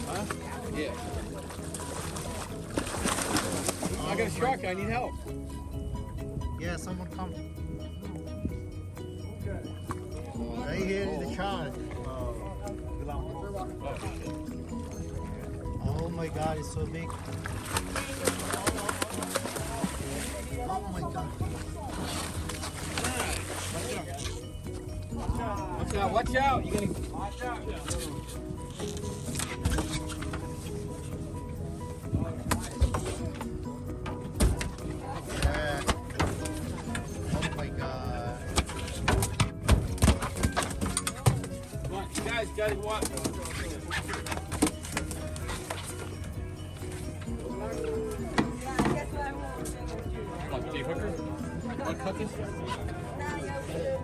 Huh? Yeah. I got a shark. I need help. Yeah, someone come. Right here is the shark. Oh my God, it's so big. Oh my God. Watch out! Watch out! You're gonna watch out. Yeah. Oh my God. Come on, guys, watch. What, Jay Hooker? What cookies? Right here.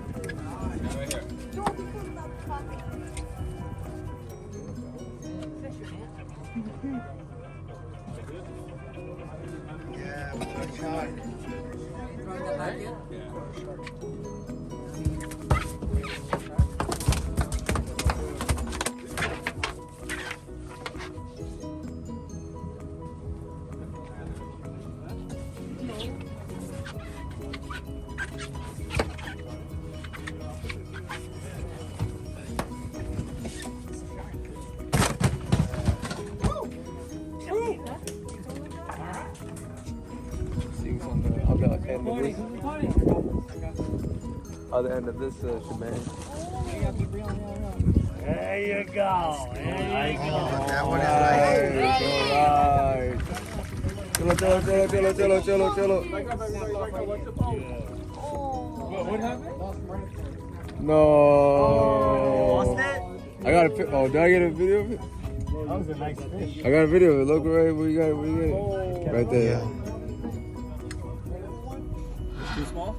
Yeah, we got a shark. Seeing on the other end of this shebang. There you go. There you go. That one is right. Alright. Chilo. What happened? No. Lost it? I got a pic. Oh, did I get a video of it? That was a nice fish. I got a video of it. Look right where you got it. Right there. Too small?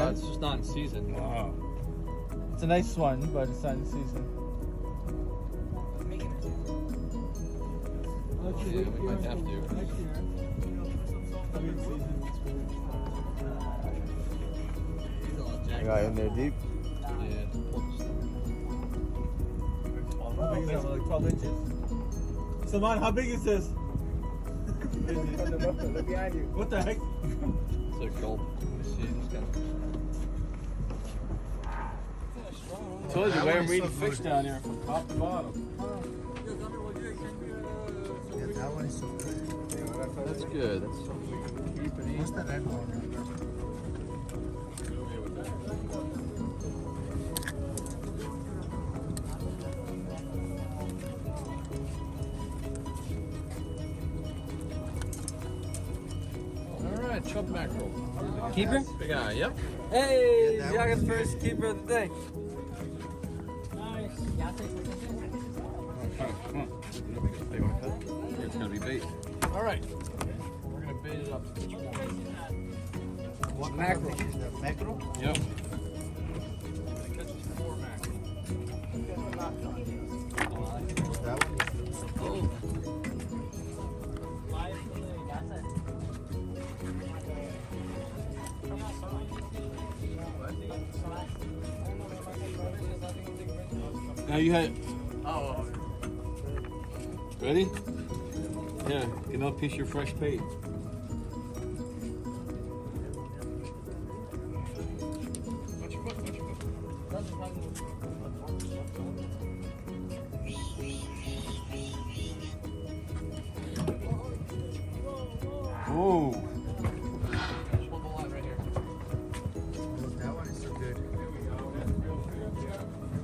It's just not in season. Wow. It's a nice one, but it's not in season. Yeah, we might have to. I got in there deep. Yeah. How big is that? Like 12 inches? Saman, how big is this? Look behind you. What the heck? It's a gulp. Let me see. Just got. I told you, we're reading fish down there from top to bottom. Yeah, that one is so good. That's good. That's What's the red one? all right. Chub mackerel. Keeper? Big eye. Yep. Hey, Yeah, that Jaga's one's first keeper of the day. It's gonna be bait. All right. We're gonna bait it up. What Mackerel. Is the mackerel? Yep. That one is Now you had. Oh. Ready? Yeah. Get another piece of your fresh bait. Oh. That one is so good.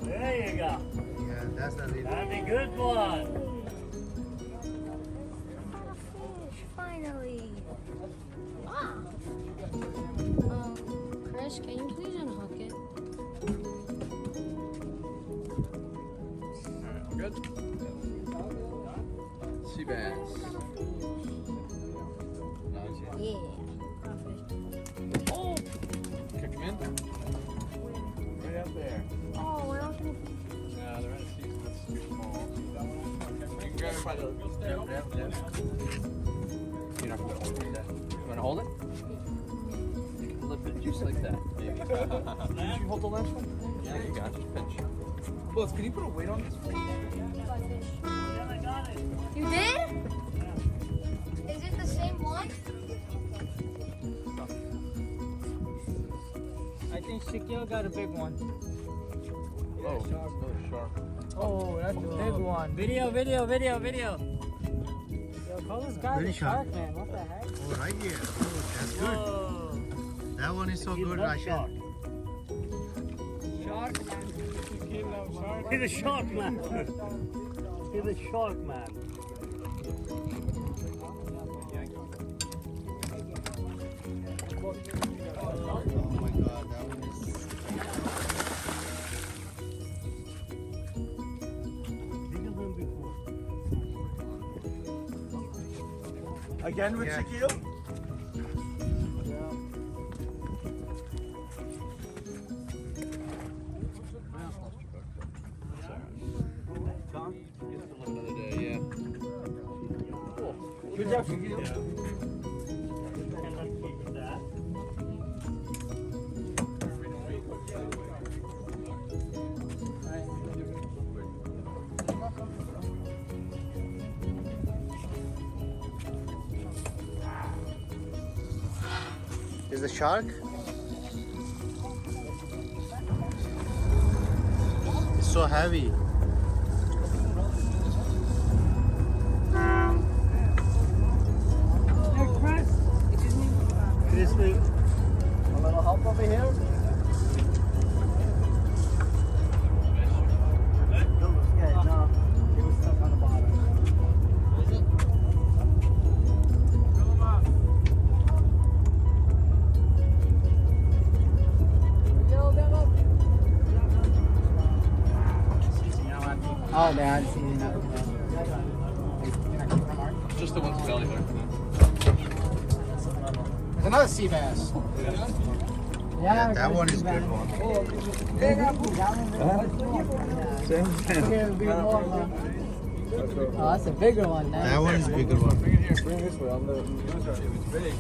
There you go. Yeah, that's the little. That'd be good one. Fish, finally. Wow. Chris, can you please unhook it? Alright, we're good. Sea bass. Yeah. Oh! Kick him in. Right out there. Oh, we're not gonna. Yeah, they're out of season. That's too small. You can grab it by the. You're not gonna hold it. You wanna hold it? You can flip it just like that. Maybe. you hold the last one? Yeah, you got it. Pinch. Buzz, can you put a weight on this? You did? Is it the same one? I think Shaquille got a big one. Oh, another shark. Oh, that's a big one. Video. Yo, call this guy Really the sharp. shark man. What the heck? Oh, right here. Oh, that's good. Whoa. That one is so good, Rashid. He's a shark man. He's a shark man. Oh my God, that one is. Bigger than before. Again with Yeah. Shaquille? Another day, yeah. Good job, Shaquille. And let's keep that. Is the shark? It's so heavy. Crispy. A little help over here? Yeah, no. It was stuck on the bottom. Oh, they had seen that. Just the one's belly hook. There's another sea bass. Yeah, that one is good one. Oh, that's a bigger one now. That one is bigger one. Bring it here. Bring it this way. On the. It was big.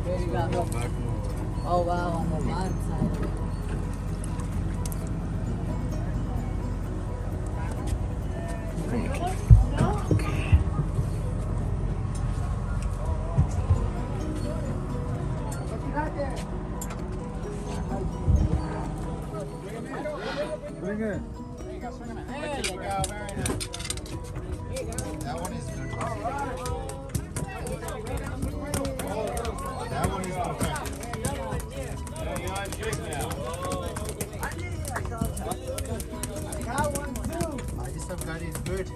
There you go. Oh wow, on the bottom side of it. Bring it. There you go, very nice. That one is good. That one is perfect. I just have got is good.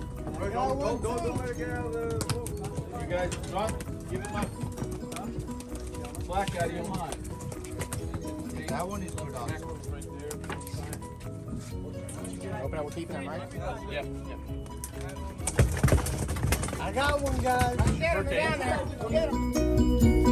Don't let it get out of the. You guys, drop, give it my black out of your mind. That one is good also. Open up, we're keeping it, right? Yeah. I got one, guys. Get him down there. Get him.